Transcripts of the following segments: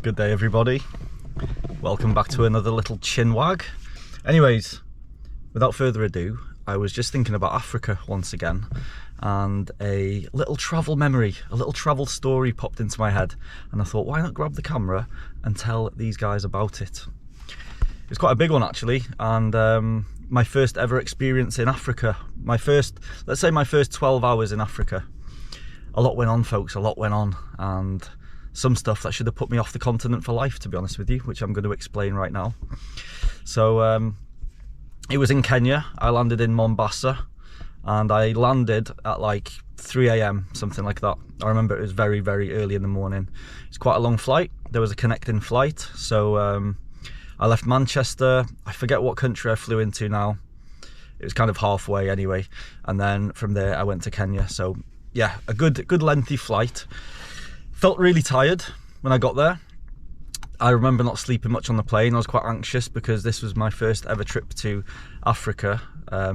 Good day, everybody. Welcome back to another little chin wag. Anyways, without further ado, I was just thinking about Africa once again, and a little travel memory, a little travel story popped into my head, and I thought, why not grab the camera and tell these guys about it? It's quite a big one actually, and my first ever experience in Africa. Let's say my first 12 hours in Africa. A lot went on, folks, a lot went on, and some stuff that should have put me off the continent for life, to be honest with you, which I'm going to explain right now. So it was in Kenya. I landed in Mombasa, and I landed at like 3 AM, something like that. I remember it was very, very early in the morning. It's quite a long flight. There was a connecting flight, so I left Manchester. I forget what country I flew into now. It was kind of halfway anyway, and then from there I went to Kenya. So yeah, a good lengthy flight. Felt really tired when I got there. I remember not sleeping much on the plane. I was quite anxious because this was my first ever trip to Africa.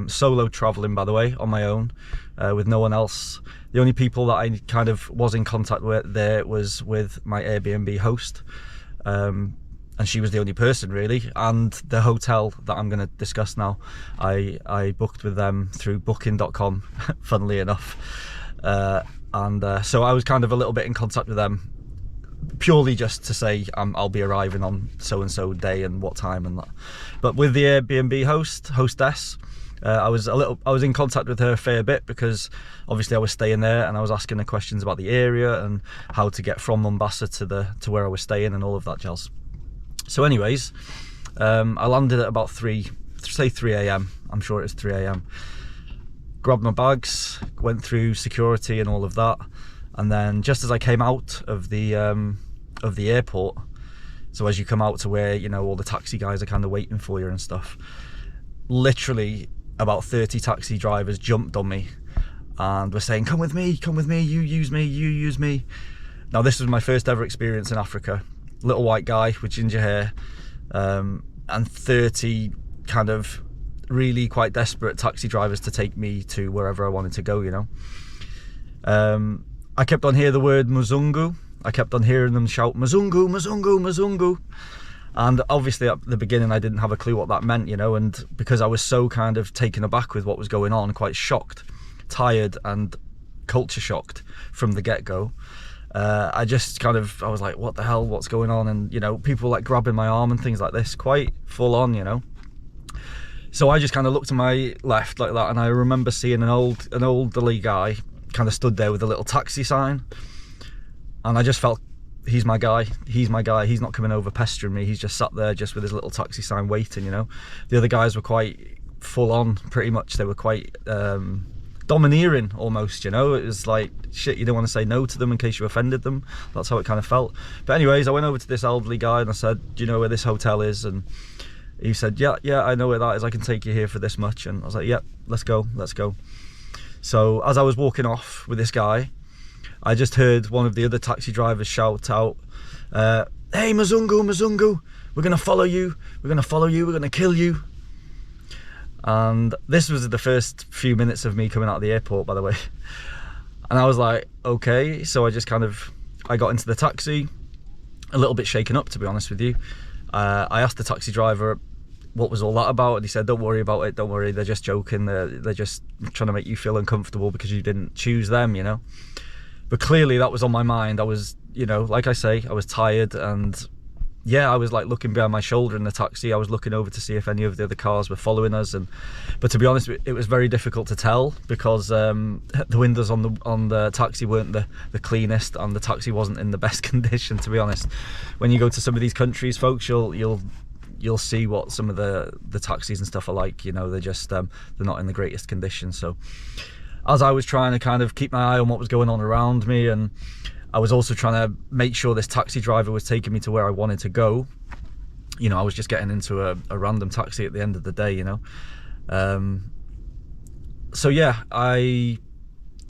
Solo traveling, by the way, on my own, with no one else. The only people that I kind of was in contact with there was with my Airbnb host. And she was the only person really. And the hotel that I'm going to discuss now, I booked with them through booking.com, funnily enough. So I was kind of a little bit in contact with them, purely just to say I'll be arriving on so-and-so day and what time and that. But with the Airbnb hostess, I was in contact with her a fair bit, because obviously I was staying there and I was asking her questions about the area and how to get from Mombasa to where I was staying and all of that jazz. So anyways, I landed at about 3 AM. I'm sure it was 3 AM. Grabbed my bags, went through security and all of that, and then just as I came out of the airport, so as you come out to where, you know, all the taxi guys are kind of waiting for you and stuff, literally about 30 taxi drivers jumped on me and were saying, come with me, you use me. Now this was my first ever experience in Africa. Little white guy with ginger hair, and 30 kind of really quite desperate taxi drivers to take me to wherever I wanted to go, you know. I kept on hearing the word Mzungu. I kept on hearing them shout Mzungu, Mzungu, Mzungu. And obviously at the beginning I didn't have a clue what that meant, you know, and because I was so kind of taken aback with what was going on, quite shocked, tired and culture shocked from the get-go, I was like, what the hell, what's going on? And, you know, people like grabbing my arm and things like this, quite full on, you know. So I just kind of looked to my left like that, and I remember seeing an elderly guy kind of stood there with a little taxi sign, and I just felt, he's my guy, he's not coming over pestering me, he's just sat there just with his little taxi sign waiting, you know. The other guys were quite full on, pretty much. They were quite domineering almost, you know. It was like, shit, you don't want to say no to them in case you offended them. That's how it kind of felt. But anyways, I went over to this elderly guy and I said, do you know where this hotel is? And he said, yeah, I know where that is, I can take you here for this much. And I was like, yep, let's go. So as I was walking off with this guy, I just heard one of the other taxi drivers shout out, hey, Mzungu, we're gonna follow you, we're gonna kill you. And this was the first few minutes of me coming out of the airport, by the way. And I was like, okay. So I got into the taxi, a little bit shaken up, to be honest with you. I asked the taxi driver what was all that about, and he said, don't worry about it, don't worry, they're just joking, they're just trying to make you feel uncomfortable because you didn't choose them, you know. But clearly that was on my mind. I was, you know, like I say, I was tired, and yeah, I was like looking behind my shoulder in the taxi. I was looking over to see if any of the other cars were following us, but to be honest, it was very difficult to tell because the windows on the taxi weren't the cleanest, and the taxi wasn't in the best condition, to be honest. When you go to some of these countries, folks, you'll see what some of the taxis and stuff are like, you know. They're just they're not in the greatest condition. So as I was trying to kind of keep my eye on what was going on around me, and I was also trying to make sure this taxi driver was taking me to where I wanted to go, you know, I was just getting into a random taxi at the end of the day, you know. So yeah, I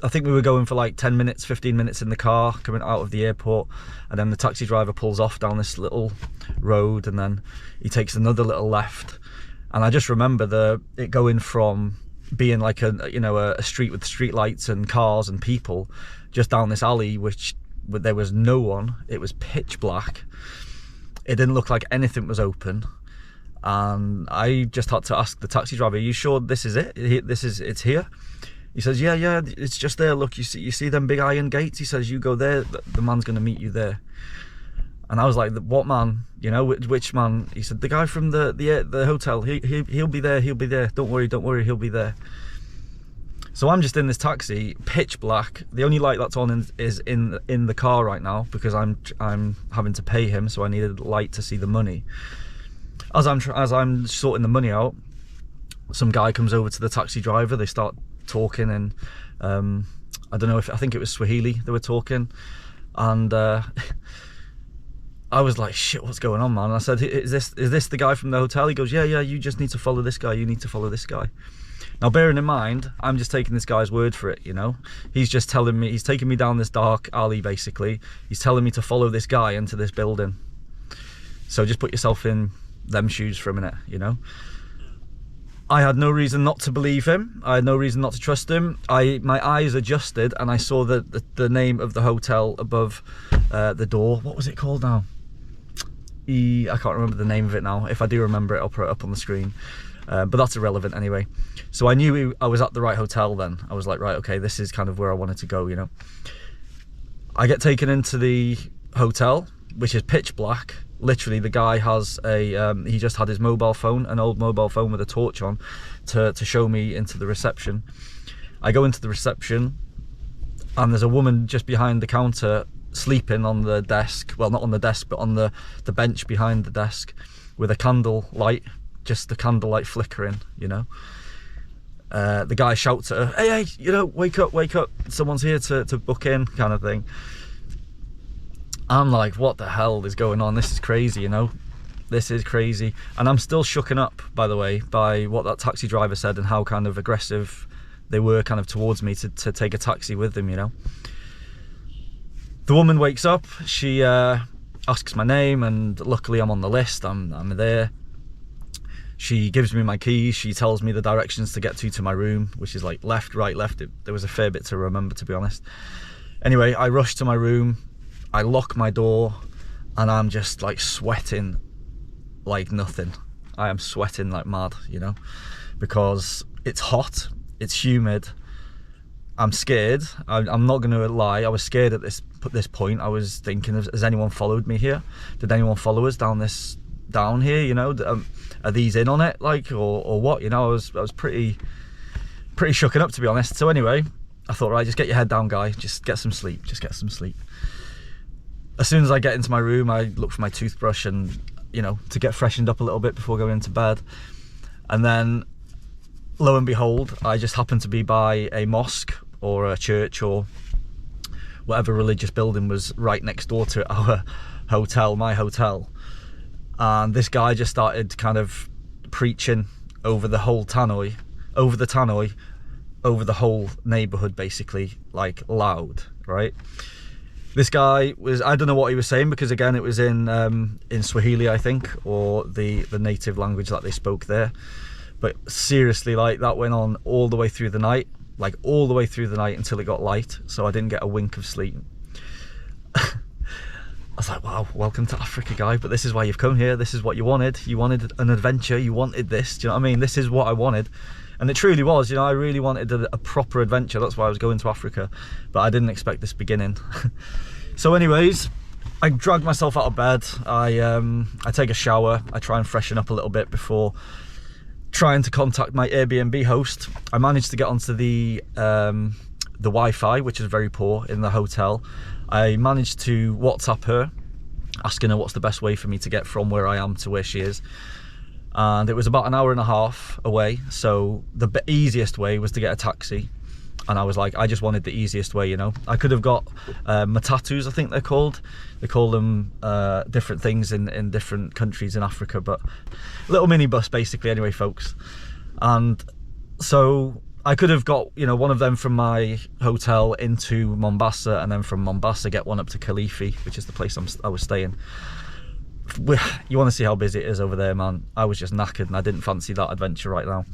think we were going for like 10 minutes, 15 minutes in the car coming out of the airport, and then the taxi driver pulls off down this little road, and then he takes another little left, and I just remember it going from being like a street with street lights and cars and people, just down this alley which but there was no one. It was pitch black. It didn't look like anything was open. And I just had to ask the taxi driver, "Are you sure this is it? It's here?" He says, yeah, it's just there. Look, you see them big iron gates? He says, "You go there, the man's going to meet you there." And I was like, "What man? You know, which man?" He said, "The guy from the hotel. He'll be there. He'll be there. Don't worry. He'll be there." So I'm just in this taxi, pitch black. The only light that's on is in the car right now, because I'm having to pay him, so I needed light to see the money. As I'm sorting the money out, some guy comes over to the taxi driver. They start talking, and I don't know I think it was Swahili they were talking, and I was like, "Shit, what's going on, man?" And I said, is this the guy from the hotel?" He goes, yeah, you just need to follow this guy. You need to follow this guy. Now, bearing in mind, I'm just taking this guy's word for it, you know. He's just telling me, he's taking me down this dark alley, basically. He's telling me to follow this guy into this building. So just put yourself in them shoes for a minute, you know. I had no reason not to believe him. I had no reason not to trust him. My eyes adjusted, and I saw the name of the hotel above the door. What was it called now? I can't remember the name of it now. If I do remember it, I'll put it up on the screen. But that's irrelevant anyway. So I knew I was at the right hotel then. I was like, right, okay, this is kind of where I wanted to go, you know. I get taken into the hotel, which is pitch black. Literally, the guy has he just had his mobile phone, an old mobile phone with a torch on, to show me into the reception. I go into the reception, and there's a woman just behind the counter sleeping on the desk. Well, not on the desk, but on the bench behind the desk, with a candle light. Just the candlelight flickering, you know. The guy shouts at her, hey, you know, wake up, someone's here to book in, kind of thing. I'm like, what the hell is going on? This is crazy, you know. This is crazy. And I'm still shooken up, by the way, by what that taxi driver said and how kind of aggressive they were kind of towards me to take a taxi with them, you know. The woman wakes up, she asks my name, and luckily I'm on the list, I'm there. She gives me my keys, she tells me the directions to get to my room, which is like left, right, left. There was a fair bit to remember, to be honest. Anyway, I rush to my room, I lock my door, and I'm just like sweating like nothing. I am sweating like mad, you know, because it's hot, it's humid. I'm scared. I'm not going to lie, I was scared at this point. I was thinking, has anyone followed me here? Did anyone follow us down here, you know? Are these in on it, like, or what, you know? I was pretty shooken up, to be honest. So anyway, I thought, right, just get your head down, guy, just get some sleep. As soon as I get into my room, I look for my toothbrush and, you know, to get freshened up a little bit before going to bed. And then, lo and behold, I just happened to be by a mosque or a church or whatever religious building was right next door to our hotel, my hotel. And this guy just started kind of preaching over the whole tannoy, over the whole neighborhood, basically, like loud, right? This guy was, I don't know what he was saying, because again, it was in Swahili, I think, or the native language that they spoke there. But seriously, like, that went on all the way through the night, until it got light, so I didn't get a wink of sleep. I was like, wow, welcome to Africa, guy, but this is why you've come here. This is what you wanted. You wanted an adventure. You wanted this. Do you know what I mean? This is what I wanted. And it truly was, you know, I really wanted a proper adventure. That's why I was going to Africa, but I didn't expect this beginning. So anyways, I dragged myself out of bed. I take a shower. I try and freshen up a little bit before trying to contact my Airbnb host. I managed to get onto the Wi-Fi, which is very poor in the hotel. I managed to WhatsApp her, asking her what's the best way for me to get from where I am to where she is. And it was about an hour and a half away, so the easiest way was to get a taxi. And I was like, I just wanted the easiest way, you know. I could have got matatus, I think they're called. They call them different things in different countries in Africa, but little minibus basically, anyway, folks. And so I could have got, you know, one of them from my hotel into Mombasa, and then from Mombasa get one up to Kilifi, which is the place I was staying. You want to see how busy it is over there, man. I was just knackered and I didn't fancy that adventure right now.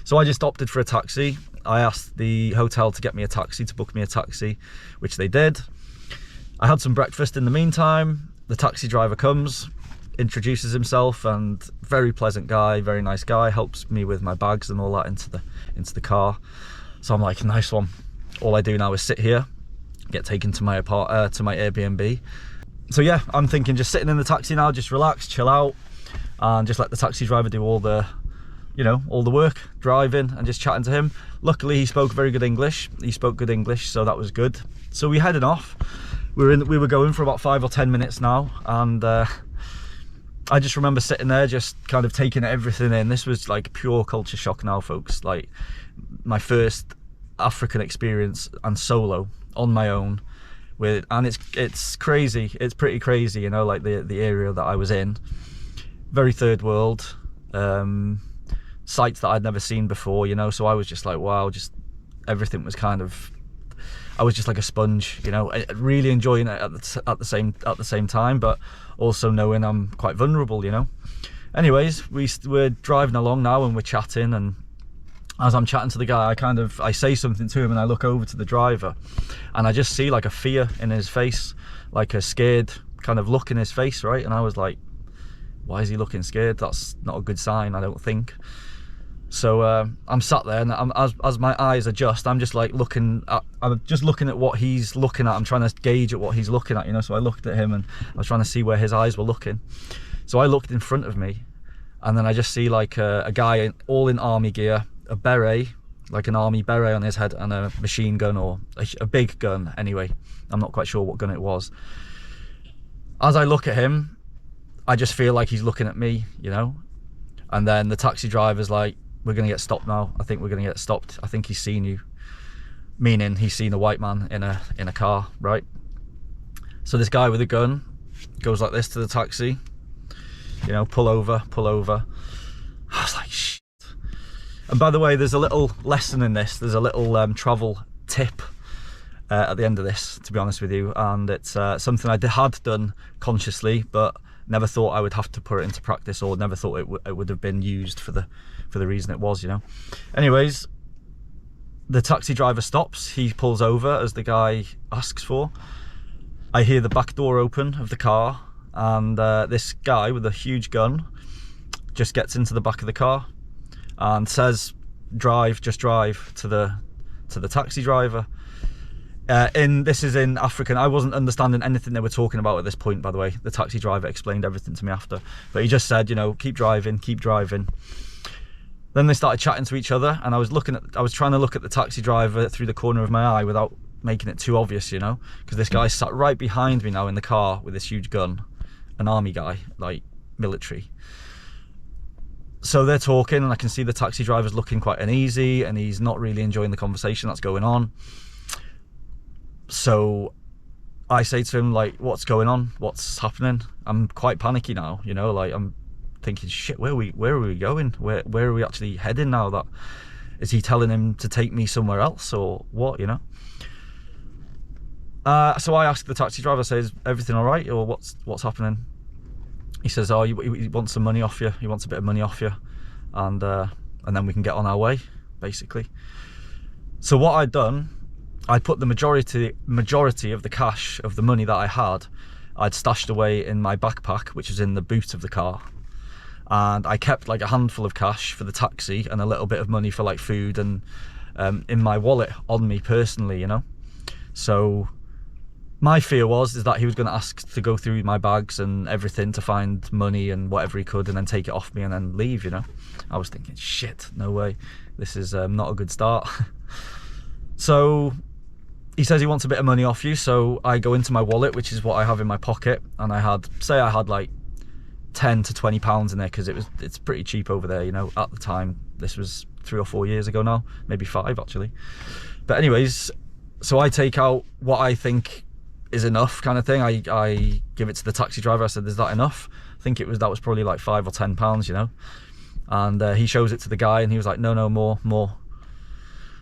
So I just opted for a taxi. I asked the hotel to get me a taxi, to book me a taxi, which they did. I had some breakfast in the meantime. The taxi driver comes, introduces himself, and very pleasant guy, very nice guy, helps me with my bags and all that into the car. So I'm like, nice one. All I do now is sit here, get taken to my Airbnb. So yeah, I'm thinking just sitting in the taxi now, just relax, chill out, and just let the taxi driver do all the, you know, all the work, driving and just chatting to him. Luckily, he spoke very good English. He spoke good English, so that was good. So we headed off. We were going for about 5 or 10 minutes now, and I just remember sitting there, just kind of taking everything in. This was like pure culture shock now, folks. Like my first African experience and solo on my own, and it's crazy. It's pretty crazy, you know, like the area that I was in. Very third world, sites that I'd never seen before, you know. So I was just like, wow, just everything was kind of. I was just like a sponge, you know, really enjoying it at the same time, but also knowing I'm quite vulnerable, you know. Anyways, we're driving along now and we're chatting, and as I'm chatting to the guy, I say something to him, and I look over to the driver, and I just see like a fear in his face, like a scared kind of look in his face, right? And I was like, why is he looking scared? That's not a good sign, I don't think. So I'm sat there, and as my eyes adjust, I'm just looking at what he's looking at. I'm trying to gauge at what he's looking at, you know. So I looked at him, and I was trying to see where his eyes were looking. So I looked in front of me, and then I just see like a guy all in army gear, a beret, like an army beret on his head, and a machine gun, or a big gun anyway. I'm not quite sure what gun it was. As I look at him, I just feel like he's looking at me, you know. And then the taxi driver's like, we're going to get stopped now. I think we're going to get stopped. I think he's seen you. Meaning he's seen a white man in a car, right? So this guy with a gun goes like this to the taxi. You know, pull over, pull over. I was like, shit. And by the way, there's a little lesson in this. There's a little travel tip at the end of this, to be honest with you. And it's something I had done consciously, but never thought I would have to put it into practice, or never thought it would have been used for the reason it was, you know. Anyways, the taxi driver stops. He pulls over as the guy asks for. I hear the back door open of the car, and this guy with a huge gun just gets into the back of the car and says, just drive to the taxi driver. This is in African. I wasn't understanding anything they were talking about at this point, by the way. The taxi driver explained everything to me after, but he just said, you know, keep driving, keep driving. Then they started chatting to each other, and I was trying to look at the taxi driver through the corner of my eye without making it too obvious, you know, because this guy sat right behind me now in the car with this huge gun, an army guy, like military. So they're talking, and I can see the taxi driver's looking quite uneasy, and he's not really enjoying the conversation that's going on. So I say to him, like, what's going on? What's happening? I'm quite panicky now, you know, like I'm thinking, shit, where are we going? Where are we actually heading now? That is he telling him to take me somewhere else, or what, you know? So I asked the taxi driver, says, everything all right, or what's happening? He says, oh, he wants some money off you. He wants a bit of money off you, and then we can get on our way, basically. So what I'd done, I put the majority of the cash of the money that I had, I'd stashed away in my backpack, which was in the boot of the car. And I kept like a handful of cash for the taxi and a little bit of money for like food, and in my wallet on me personally, you know. So my fear is that he was going to ask to go through my bags and everything to find money and whatever he could, and then take it off me and then leave, you know. I was thinking, shit, no way, this is not a good start. So he says he wants a bit of money off you, so I go into my wallet, which is what I have in my pocket, and I had like 10 to 20 pounds in there, because it's pretty cheap over there, you know, at the time. This was 3 or 4 years ago now, maybe 5 actually. But anyways, so I take out what I think is enough, kind of thing. I give it to the taxi driver. I said, is that enough? I think that was probably like 5 or 10 pounds, you know. And he shows it to the guy, and he was like, no, more.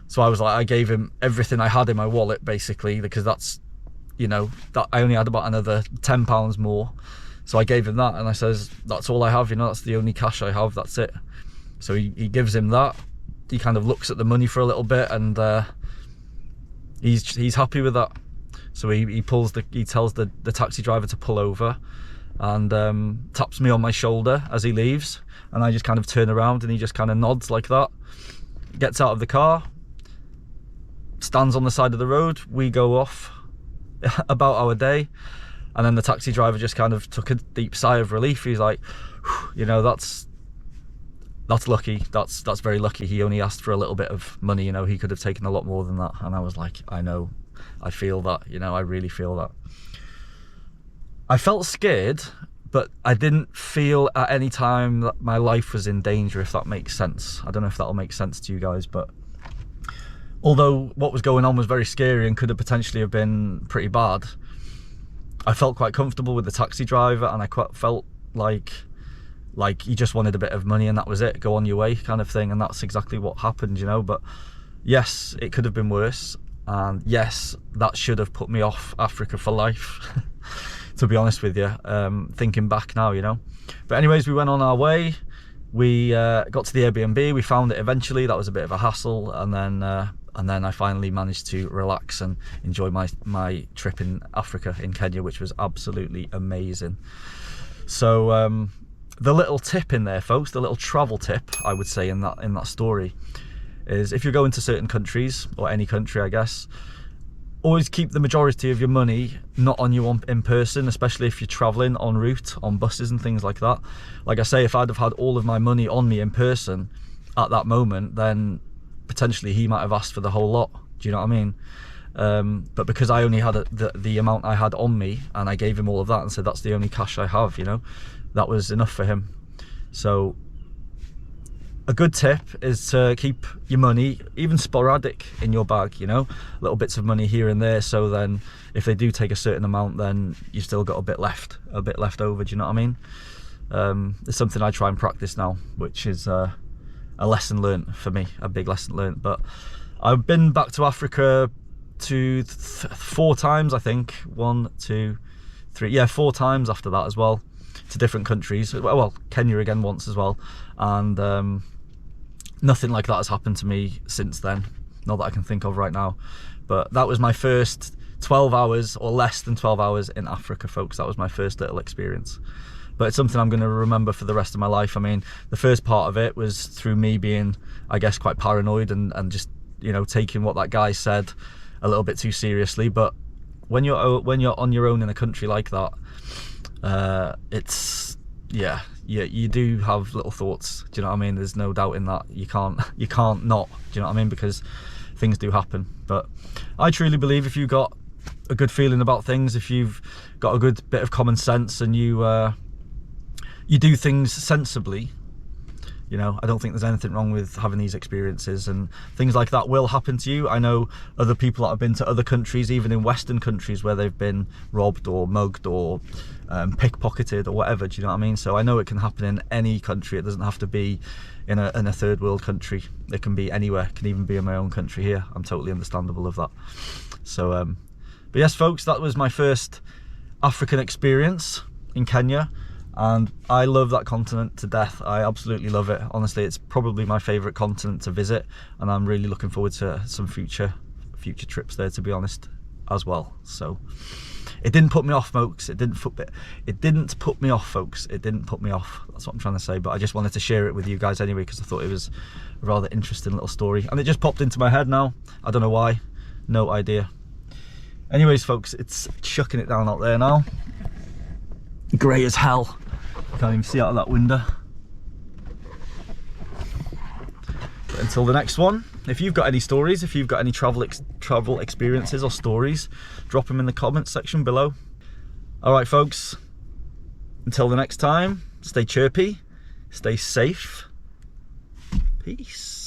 So I was like, I gave him everything I had in my wallet, basically, because that's, you know, that I only had about another 10 pounds more. So I gave him that, and I says, that's all I have, you know, that's the only cash I have, that's it. So he gives him that. He kind of looks at the money for a little bit, and he's happy with that. So he tells the taxi driver to pull over, and taps me on my shoulder as he leaves, and I just kind of turn around and he just kind of nods like that, gets out of the car, stands on the side of the road, we go off about our day. And then the taxi driver just kind of took a deep sigh of relief. He's like, you know, that's lucky. That's very lucky. He only asked for a little bit of money, you know, he could have taken a lot more than that. And I was like, I know, I feel that, you know, I really feel that. I felt scared, but I didn't feel at any time that my life was in danger, if that makes sense. I don't know if that'll make sense to you guys, but although what was going on was very scary and could have potentially have been pretty bad, I felt quite comfortable with the taxi driver, and I felt like he just wanted a bit of money and that was it, go on your way kind of thing. And that's exactly what happened, you know. But yes, it could have been worse, and yes, that should have put me off Africa for life to be honest with you, thinking back now, you know. But anyways, we went on our way. We got to the Airbnb, we found it eventually. That was a bit of a hassle, and then I finally managed to relax and enjoy my trip in Africa, in Kenya, which was absolutely amazing. So the little tip in there, folks, the little travel tip I would say in that story is, if you're going to certain countries, or any country I guess, always keep the majority of your money not on you in person, especially if you're traveling en route on buses and things like that. Like I say, if I'd have had all of my money on me in person at that moment, then potentially he might have asked for the whole lot. Do you know what I mean? But because I only had the amount I had on me, and I gave him all of that and said that's the only cash I have, you know, that was enough for him. So a good tip is to keep your money, even sporadic, in your bag, you know, little bits of money here and there, so then if they do take a certain amount, then you've still got a bit left over. Do you know what I mean? It's something I try and practice now, which is a lesson learned for me, a big lesson learned. But I've been back to Africa to 4 times, I think. 1, 2, 3, yeah, 4 times after that as well, to different countries. Well, Kenya again once as well, and nothing like that has happened to me since then, not that I can think of right now. But that was my first 12 hours or less than 12 hours in Africa, folks. That was my first little experience, but it's something I'm going to remember for the rest of my life. I mean, the first part of it was through me being, I guess, quite paranoid and just, you know, taking what that guy said a little bit too seriously. But when you're on your own in a country like that, it's, yeah, you do have little thoughts. Do you know what I mean? There's no doubt in that. You can't not. Do you know what I mean? Because things do happen. But I truly believe if you've got a good feeling about things, if you've got a good bit of common sense, and you do things sensibly, you know, I don't think there's anything wrong with having these experiences, and things like that will happen to you. I know other people that have been to other countries, even in Western countries, where they've been robbed or mugged or pickpocketed or whatever. Do you know what I mean? So I know it can happen in any country. It doesn't have to be in a third world country. It can be anywhere. It can even be in my own country here. I'm totally understandable of that. So but yes, folks, that was my first African experience in Kenya, and I love that continent to death. I absolutely love it. Honestly, it's probably my favorite continent to visit, and I'm really looking forward to some future trips there, to be honest, as well. So it didn't put me off, folks. It didn't put me off, folks. It didn't put me off. That's what I'm trying to say. But I just wanted to share it with you guys anyway, because I thought it was a rather interesting little story, and it just popped into my head now. I don't know why, no idea. Anyways, folks, it's chucking it down out there now. Grey as hell. Can't even see out of that window. But until the next one, if you've got any stories, if you've got any travel experiences or stories, drop them in the comments section below. All right, folks, until the next time, stay chirpy, stay safe, peace.